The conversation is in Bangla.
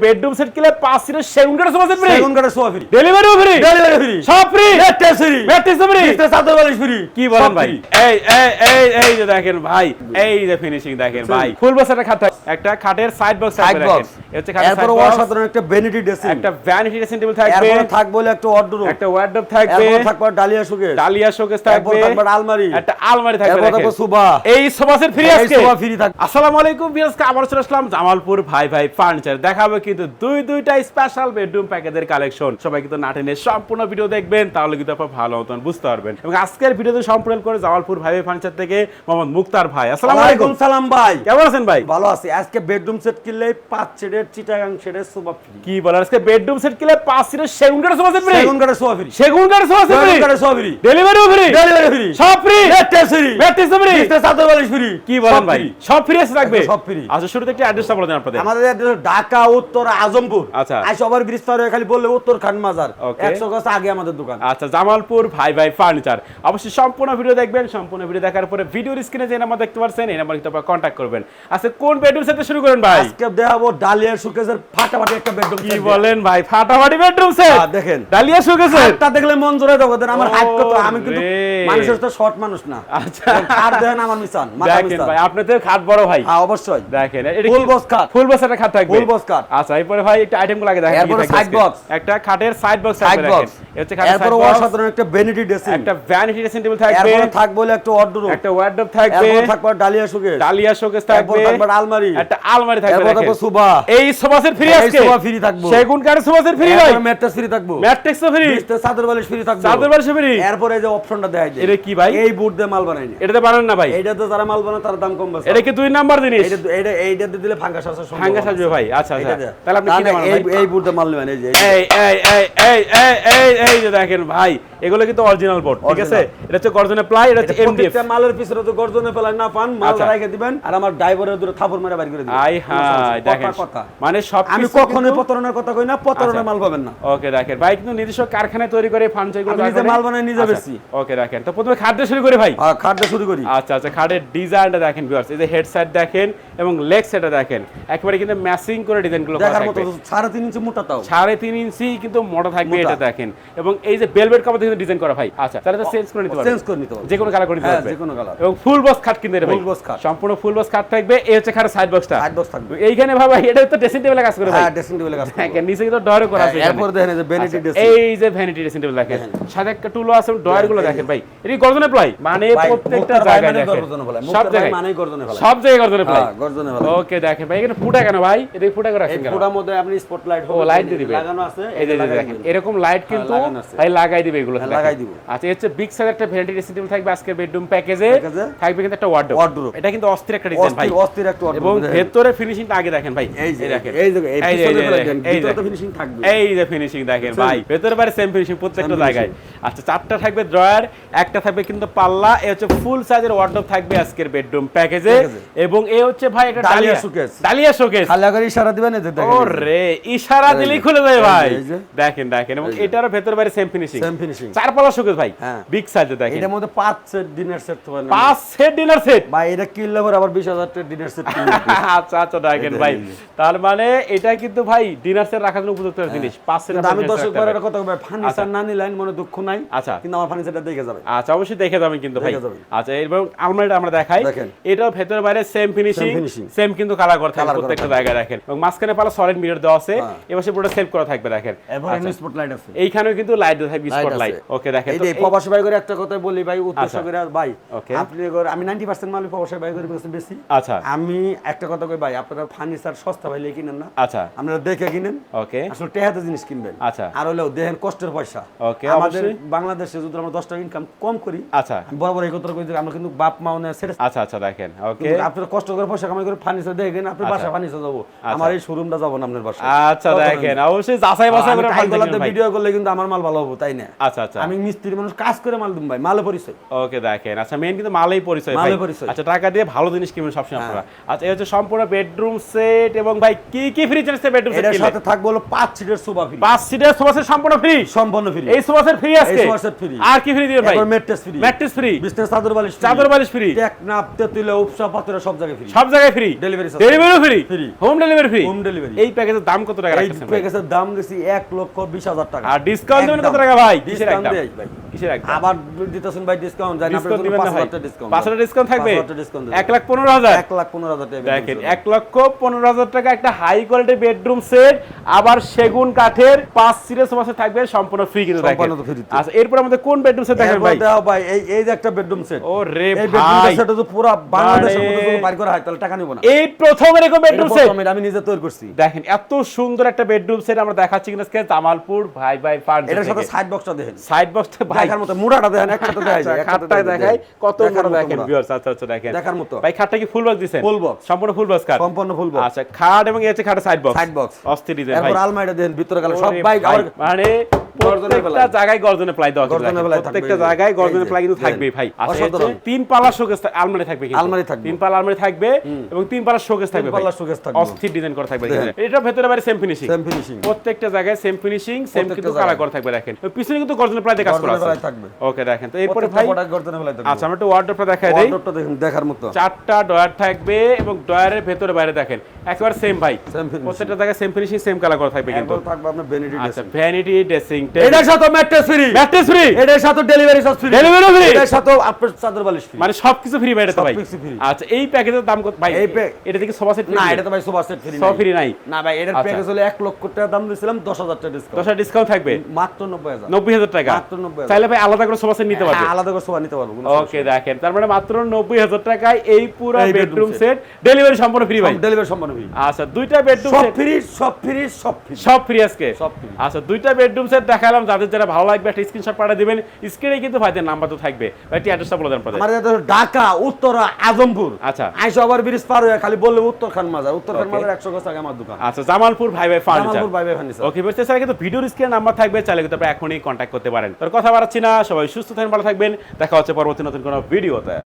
বেডরুম সেট কিনলে 5 সিটের সেগুন কাঠের সোফা সেট ফ্রি, সেগুন কাঠের সোফা ফ্রি, ডেলিভারিও ফ্রি, ডেলিভারি ফ্রি, সব free, mattress free, mattress free, বিছনা চাদর বালিশ ফ্রি। কি বলেন ভাই? এই যে দেখেন ভাই, এই যে ফিনিশিং দেখেন ভাই, ফুল বক্স একটা খাট, একটা খাটের সাইড বক্স থাকবে দেখেন, এই হচ্ছে খাটের সাইড এরপর বক্স, অসাধারণ একটা ভ্যানিটি ড্রেসিং, একটা ভ্যানিটি ড্রেসিং টেবিল থাকবে, এরপর থাকবে বলে একটা ওয়ার্ডরোব, একটা ওয়ার্ডরোব থাকবে, এরপর থাকবে ডালিয়া শোকেস, ডালিয়া শোকেস এরপর থাকবে, থাকবে আলমারি, একটা আলমারি থাকবে এরপর থাকবে দেখেন, সোফা, এই সোফা সেট ফ্রি আজকে, এই সোফা ফ্রি থাকবে। আসসালামু আলাইকুম ভিউয়ার্স, আবার চলে আসলাম জামালপুর ভাই ভাই ফার্নিচার। দেখাবো কিন্তু দুইটা স্পেশাল বেডরুম প্যাকেজের কালেকশন। সবাই কিন্তু না টেনে সম্পূর্ণ ভিডিও দেখবেন, তাহলে কিন্তু আপনারা ভালো মতন বুঝতে পারবেন। এবং আজকের ভিডিওতে সম্পূর্ণ করে জামালপুর ভাই ভাই ফার্নিচার থেকে মোহাম্মদ মুক্তার ভাই। আসসালামু আলাইকুম। সালাম ভাই, কেমন আছেন ভাই? ভালো আছি। আজকে বেডরুম সেট কিনলে 5 সিটের চিটাগাং সেটের সোফা ফ্রি। কি বলেন, আজকে বেডরুম সেট কিনলে 5 সিটের সেগুন কাঠের সোফা সেট ফ্রি, সেগুন কাঠের সোফা ফ্রি, সেগুন কাঠের সোফা সেট ফ্রি, সেগুন কাঠের সোফা ফ্রি, ডেলিভারিও ফ্রি, ডেলিভারি ফ্রি, সব free, mattress free, mattress free, বিছনা চাদর বালিশ ফ্রি। কি বলেন ভাই? সব ফ্রি আছে থাকবে, সব ফ্রি। আচ্ছা শুরুতে একটা অ্যাড্রেসটা বলে দেন আপনাদের। আমাদের অ্যাড্রেস ঢাকা উত্তর আজমপুর। আচ্ছা। আই সবার ব্রিজ পার হয়ে খালি বললে উত্তর খান মাজার, Okay. 100 গজ আগে আমাদের দোকান। আচ্ছা, জামালপুর ভাই ভাই ফার্নিচার। অবশ্যই সম্পূর্ণ ভিডিও দেখবেন, সম্পূর্ণ ভিডিও দেখার পরে ভিডিওর স্ক্রিনে যে নাম্বার দেখতে পাচ্ছেন এই নাম্বারে কিন্তু আপনারা কন্টাক্ট করবেন। আচ্ছা, কোন বেডরুম সেটে শুরু করেন ভাই? আজকে দেখাবো ডালিয়া শোকেসের ফাটাফাটি একটা বেডরুম কি সেট। বলেন ভাই, ফাটাফাটি বেডরুম সেট? দেখেন ডালিয়া শোকেসের হাতটা দেখলে মন জোড়া দেন। আমার হাত কত, আমি কিন্তু ওরে। মানুষের তো শর্ট মানুষ না। আচ্ছা। আর দেখেন আমার মিশন মাথা দেখেন মিশন। ভাই, আপনাদের খাট বড় ভাই। হ্যাঁ অবশ্যই। দেখেন ফুল বক্স খাট, ফুল বক্স একটা খাট থাকবে, ফুল বক্স খাট। আচ্ছা, এরপরে ভাই একটা আইটেমগুলো আগে দেখেন। এরপরে কি থাকবে side আজকে? box। একটা খাটের সাইড বক্স সাইড থাকবে বক্স, দেখেন, এই হচ্ছে খাটের এরপর সাইড বক্স, অসাধারণ একটা ভ্যানিটি ড্রেসিং, একটা ভ্যানিটি ড্রেসিং টেবিল থাকবে, এরপর থাকবে বলে একটা ওয়ার্ডরোব, একটা ওয়ার্ডরোব থাকবে, এরপর থাকবে ডালিয়া শোকেস, ডালিয়া শোকেস এরপর থাকবে, থাকবে আলমারি, একটা আলমারি থাকবে এরপর দেখেন, থাকবে সোফা, এই সোফা সেট ফ্রি এই আজকে, সোফা ফ্রি থাকবে, সেগুন কাঠের সোফা সেট ফ্রি ভাই, এরপর ম্যাট্রেস ফ্রি থাকবে, ম্যাট্রিক্স ফ্রি, বিছনা চাদর বালিশ ফ্রি থাকবে, চাদর বালিশ ফ্রি। এরপর এই যে অপশনটা দেখাই দিই। এটা কি ভাই? এই বুট দিয়ে মাল বানাই না, এটাতে বানান না ভাই, এইটাতে যারা মাল বানায় তার দাম কম বেশি। এটা কি 2 নাম্বার জিনিস? এইটাতে দিলে ফাঙ্গাস আসার সম্ভাবনা হাঙ্গা আছে। সাজবে ভাই। আচ্ছা আচ্ছা, এইটা দিয়ে। তাহলে আপনি কি তাহলে বানান ভাই? এই বুট দিয়ে মাল নেবেন। এই যে এই যে দেখেন ভাই, এগুলো কিন্তু অরিজিনাল বোর্ড, ঠিক আছে? Original। এটা হচ্ছে গর্জনে প্লাই, এটা হচ্ছে এমডিএফ। প্রত্যেকটা মালের পিছনে তো গর্জনে পেলাই না পান, মাল আচ্ছা। রাখে দিবেন আর আমার ড্রাইভারের দূরে থাপড় মেরে বাইর করে দিবেন। আই হাই, দেখেন কথা মানে সব আমি কখনোই প্রতারণার কথা কই না, প্রতারণার আচ্ছা। মাল পাবেন না। ওকে, দেখেন ভাই কিন্তু নিজস্ব কারখানায় তৈরি করে ফার্নিচারগুলো আমি নিজে মাল বানাই, নিজে বেচি। ওকে, দেখেন তো প্রথমে খাট দিয়ে শুরু করি ভাই। খাট দিয়ে শুরু করি। আচ্ছা আচ্ছা, খাটের ডিজাইনটা দেখেন ভিউয়ার্স, এই যে হেড সাইড দেখেন এবং লেগ সাইডটা দেখেন, একেবারে কিন্তু ম্যাচিং করে ডিজাইনগুলো করা দেখার মতো থাকবে। 3.5 ইঞ্চি মোটা তাও। 3.5 ইঞ্চি কিন্তু মোটা থাকবে, মোটা। এটা দেখেন। এবং এই যে বেলভেট কাপড় দিয়ে ডিজাইন করা ভাই। আচ্ছা, তাহলে তো চেঞ্জ করে নিতে পারবেন, চেঞ্জ করে নিতে হবে। যে কোনো কালার করে নিতে হ্যাঁ, পারবেন, যে কোনো কালার। এবং ফুল বক্স খাট কিনতে ভাই, ফুল বক্স খাট। সম্পূর্ণ ফুল বক্স খাট থাকবে। এই হচ্ছে খাটের সাইড বক্সটা, সাইড বক্স থাকবে। এইখানে ভাই এটা তো ড্রেসিং টেবিলে কাজ করে ভাই। হ্যাঁ, ড্রেসিং টেবিলে কাজ করবে। দেখেন নিচে কিন্তু ডয়ারও করা আছে এখানে। এরপর দেখেন এই যে ভ্যানিটি আচ্ছা, ড্রেসিং। এই যে ভ্যানিটি ড্রেসিং টেবিল দেখেন, সাথে একটা টুলও আছে, ডয়ার গুলো দেখেন ভাই, এটা কি গর্জনে প্লাই? মানে ভাই, প্রত্যেকটা মুক্তার ভাই জায়গায় মানে দেখেন, গর্জনে ফেলায়। সব মুক্তার ভাই জায়গায় মানেই গর্জনে ফেলায়। সব জায়গায় গর্জনে প্লাই। হ্যাঁ, গর্জনে ফেলায়। ওকে, দেখেন ভাই এখানে ফুটা কেন ভাই? এটা ফুটা করে এই রাখছেন কেন? ফুটার মধ্যে আপনি স্পটলাইট ও লাইট দিয়ে দিবেন, লাগানো আছে। এই যে দেখেন এরকম লাইট কিন্তু লাগানো আছে। ভাই লাগাই দিবে এগুলো, হ্যাঁ, লাগাই দিব। আচ্ছা, এই হচ্ছে বিগ সাইজ একটা ভ্যানিটি ড্রেসিং টেবিল থাকবে আজকের বেডরুম প্যাকেজে, থাকবে কিন্তু একটা ওয়ার্ডরোব। ওয়ার্ডরোব। এটা কিন্তু অস্থির একটা ডিজাইন ভাই, অস্থির একটা ওয়ার্ডরোব এবং দেখেন। ভেতরে ফিনিশিংটা আগে দেখেন ভাই, এই যে দেখেন, এই যে এই এই যে, পিছনে এই ফেলে যে, দেন, এই ভিতরে যে। তো ফিনিশিং থাকবে। এই যে ফিনিশিং দেখেন ভাই, ভেতরে বাইরে সেম ফিনিশিং প্রত্যেকটা Same জায়গায়। আচ্ছা, 4টা থাকবে ড্রয়ার, একটা থাকবে কিন্তু পাল্লা। এই হচ্ছে ফুল সাইজের ওয়ার্ডরোব থাকবে আজকের বেডরুম প্যাকেজে, এবং এই হচ্ছে ভাই একটা dahlia dahlia showcase. Dahlia showcase. খালি করে ইশারা দিবেন, এই যে দেখেন। ওরে, ইশারা এই দিলেই যে, খুলে যায় ভাই। এই যে। দেখেন দেখেন, এবং এই যে। এটারও ভেতর বাইরে সেম ফিনিশিং, সেম ফিনিশিং। 4 পাল্লা শোকেস ভাই, হ্যাঁ। বিগ সাইজে দেখেন, এটার মধ্যে 5 সেট ডিনার সেট তো পাবেন। 5 সেট ডিনার সেট ভাই এটা কিনলে পরে আবার 20,000 টাকা ডিনার সেট কিনতে হবে। আচ্ছা আচ্ছা, দেখেন এই ভাই, যে। তার মানে এটা কিন্তু ভাই ডিনার সেট রাখার জন্য উপযুক্ত একটা জিনিস। 5 সেট কিন্তু আমি দর্শক ভাইয়ের কথা কই, ফার্নিচার না নিলেন মনে দুঃখ নাই। আচ্ছা। কিন্তু আমার ফার্নিচারটা দেখে যাবে। আচ্ছা, অবশ্যই দেখে যাবেন কিন্তু ভাই। দেখে যাবেন। আচ্ছা, এবং আলমারিটা আমরা দেখাই, দেখেন। এটাও ভেতরে বাইরে same finishing, Same finishing। Same কিন্তু কালার করা থাকবে Colour করা প্রত্যেকটা থাকবে। জায়গায় দেখেন, এবং মাঝখানে পালা সলিড মিরর দেওয়া আছে, হ্যাঁ। এবার সে পুরোটা সেভ করা থাকবে দেখেন। এরপর আচ্ছা, স্পটলাইট আছে। এইখানেও কিন্তু লাইট দেওয়া থাকবে, Light স্পট আছে। লাইট। ওকে, দেখেন এই তো যে প্রবাসী ভাই করে একটা কথা বলি ভাই, উদ্দেশ্য আচ্ছা। করে ভাই, Okay. আপনি করে আমি 90% মাল প্রবাসী ভাই করে বেশি। আচ্ছা আমি একটা কথা কই ভাই, আপনারা ফার্নিচার সস্তা পাইলে কিনেন না, আচ্ছা, আপনারা দেখে কিনেন। ওকে, আসলে টেহাতে জিনিস কিনবেন। আচ্ছা। আর হলেও দেখেন কষ্টের পয়সা। Okay, আমাদের অবশ্যই। বাংলাদেশে যদি আমরা 10 টাকা ইনকাম কম করি, আচ্ছা আমি বড় বড় এই কথা কই যে আমরা কিন্তু বাপ মা ওনে সেটা। আচ্ছা আচ্ছা, দেখেন ওকে, কিন্তু আপনারা কষ্ট করে পয়সা কামাই করে ফার্নিচার দেখেন, আপনার আচ্ছা। বাসা ফার্নিচার যাবো, আচ্ছা। আমার এই শোরুমটা যাবো না আপনার বাসা। আচ্ছা, দেখেন অবশ্যই যাচাই বাছাই করে ফার্নিচার ফার্নিচার কিনবেন ভাই। ভিডিও করলে কিন্তু আমার মাল ভালো হবে, তাই না? আচ্ছা আচ্ছা আমি মিস্ত্রি মানুষ কাজ করে মাল দিম ভাই, মালে পরিচয়। ওকে দেখেন, আচ্ছা মেইন কিন্তু মালেই পরিচয় ভাই। মালেই পরিচয়। আচ্ছা টাকা দিয়ে ভালো জিনিস কিনবেন সবসময় আপনারা। আচ্ছা এই হচ্ছে সম্পূর্ণ বেডরুম সেট এবং ভাই কি কি ফ্রি চাইছে বেডরুম সেট এটার কিনলে? সাথে থাকবে হলো 5 সিটের সোফা ফ্রি। 5 সিটের সোফা সেট সম্পূর্ণ ফ্রি। সম্পূর্ণ ফ্রি। এই সোফা সেট ফ্রি আজকে? এই সোফা সেট ফ্রি। আর কি ফ্রি দিবেন ভাই? এবার ম্যাট্রেস ফ্রি। Mattress free. বিছনা চাদর বালিশ ফ্রি। চাদর বালিশ ফ্রি। টেকনাফ তেতুলিয়া উপসা পাতুরা সব জায়গায় ফ্রি। সব জায়গায় free. Delivery delivery free. Free. Home delivery free. Home delivery. এই প্যাকেজের দাম কত টাকা এই রাখতেছেন ভাই? প্যাকেজের দাম দিছি 1,20,000 টাকা। আর ডিসকাউন্ট দিবেন কত একদম। টাকা ভাই? কিসের ডিসকাউন্ট একদম? দেই ভাই। কিসের একদম? আবার দিতেছেন ভাই ডিসকাউন্ট, জানেন আপনাদের জন্য 5,000 টাকা ডিসকাউন্ট। 5,000 ডিসকাউন্ট থাকবে? 5,000 টাকা ডিসকাউন্ট 1,15,000। 1,15,000 টাকা। দেখেন 1,15,000 টাকা একটা হাই কোয়ালিটি বেডরুম সেট, আবার সেগুন কাঠের 5 সিটের সোফা সেট থাকবে সম্পূর্ণ ফ্রি কিন্তু দেখেন। সম্পূর্ণ free তে। আচ্ছা এরপর আমাদের কোন বেডরুম সেট দেখেন ভাই? দাও ভাই, এই যে একটা বেডরুম সেট। ও রে এই বেডরুম ভাই, সেটটা তো পুরো বাংলাদেশের মানে- মধ্যে যদি বাইর করা হয় তাহলে টাকা নিব না। এই প্রথম এরকম বেডরুম সেট এটা আমি নিজে তৈরি করছি। দেখেন, এত সুন্দর একটা বেডরুম সেট আমরা দেখাচ্ছি কিনা আজকে জামালপুর ভাই ভাই ফার্নিচার। এটার সাথে সাইড বক্সটা দেখেন। সাইড বক্সটা ভাই দেখার মতো মোড়াটা দেখেন, একসাথে দেখাই যায়, একসাথে খাটটা দেখাই কত দেখার বড় মতো দেখেন মোড়া। ভিউয়ার্স। আচ্ছা আচ্ছা দেখেন দেখার মতো। ভাই খাটটা কি ফুল বক্স দিবেন? Full box। সম্পূর্ণ ফুল বক্স খাট। সম্পূর্ণ ফুল বক্স। আচ্ছা খাট এবং এই হচ্ছে খাটের সাইড বক্স। Side box. অস্থির ডিজাইন ভাই। এরপর আলমারিটা দেখেন ভিতরে গেল সব ওরে ভাই ভাই, মানে গর্জনের প্রত্যেকটা প্লাই। জায়গায় গর্জনের প্লাই দেওয়া আছে গর্জনের দেখেন। প্লাই প্রত্যেকটা থাকবে। জায়গায় এই গর্জনের যে, প্লাই কিন্তু দেখেন। থাকবেই ভাই। আচ্ছা অসাধারণ। তিন পাল্লা শোকেস আলমারি থাকবে কিন্তু। আলমারি থাকবে। তিন পাল্লা আলমারি থাকবে এবং তিন পাল্লা শোকেস থাকবে তিন ভাই। পাল্লা showcase থাকবে। অস্থির ডিজাইন করা থাকবে দেখেন। দেখেন। এটা ভেতরে বাইরে সেম ফিনিশিং। Same finishing. প্রত্যেকটা জায়গায় সেম ফিনিশিং, সেম প্রত্যেকটা কিন্তু জায়গায়। কালার করা থাকবে দেখেন। ওই পিছনে কিন্তু গর্জনের প্লাই দিয়ে কাজ করা গর্জনের প্লাই আছে। থাকবে। ওকে দেখেন। তো এরপরে প্রত্যেকটা ভাই প্রোডাক্ট গর্জনের প্লাই থাকবে। আচ্ছা আমরা একটু ওয়ার্ডরোবটা দেখাই দেই। ওয়ার্ডরোবটা দেখেন দেখার মতো। 4টা ডয়ার থাকবে এবং ডয়ারের ভেতরে বাইরে দেখেন একেবারে সেম ভাই। Same finishing। প্রত্যেকটা জায়গায় সেম ফিনিশিং, সেম কালার করা থাকবে কিন্তু। এরপর থাকবে আপনার ভ্যানিটি আচ্ছা ড্রেসিং। ভ্যানিটি ড্রেসিং এটার সাথে ম্যাট্রেস ফ্রি। Mattress free. এটার সাথে delivery charge free. Delivery free? এটার সাথে আপনার চাদর বালিশ ফ্রি। মানে সবকিছু ফ্রি ভাই এটা তো ভাই। সবকিছু free। আচ্ছা এই প্যাকেজের দাম কত ভাই? এই প্যাক- এটা থেকে সোফা সেট না এটা তো ভাই সোফা সেট ফ্রি সব ফ্রি নাই। না ভাই, এটার আচ্ছা। প্যাকেজ হলো 1 লক্ষ টাকা দাম দিয়েছিলাম, 10,000 টাকা ডিসকাউন্ট। 10 ডিসকাউন্ট থাকবে মাত্র 90,000। 90,000 টাকা। মাত্র 90,000। চাইলে ভাই আলাদা করে সোফা সেট নিতে পারবে। হ্যাঁ, আলাদা করে সোফা নিতে পারবো। ওকে দেখেন, তার মানে মাত্র 90,000 টাকায় এই পুরো এই বেডরুম bedroom সেট ডেলিভারি সম্পূর্ণ ফ্রি ভাই। ডেলিভারি সম্পূর্ণ ফ্রি। আচ্ছা দুইটা বেডরুম সব সেট ফ্রি, সব ফ্রি, সব ফ্রি। সব ফ্রি আজকে। সব free। আচ্ছা দুইটা বেডরুম সেট দেখালাম, যাদের যারা ভালো লাগবে একটা স্ক্রিনশট পাঠিয়ে দিবেন। স্ক্রিনে কিন্তু ভাইদের নাম্বার তো থাকবে। ভাই অ্যাড্রেসটা বলে দেন আপনাদের। আমার এটা ঢাকা উত্তরা আজমপুর। আচ্ছা। আইসো আবার ব্রিজ পার হয়ে খালি বললে উত্তরখান মাজার। উত্তরখান Okay। মাজার 100 গজ আগে আমার দোকান। আচ্ছা জামালপুর ভাই ভাই ফার্নিচার। জামালপুর ভাই ভাই ফার্নিচার। ওকে বুঝতে স্যার, কিন্তু ভিডিওর স্ক্রিনে নাম্বার থাকবে, চাইলে কিন্তু আপনি এখনই কন্ট্যাক্ট করতে পারেন। তোর কথা বাড়াচ্ছি না, সবাই সুস্থ থাকেন, ভালো থাকবেন। দেখা হচ্ছে পরবর্তী নতুন কোনো ভিডিওতে।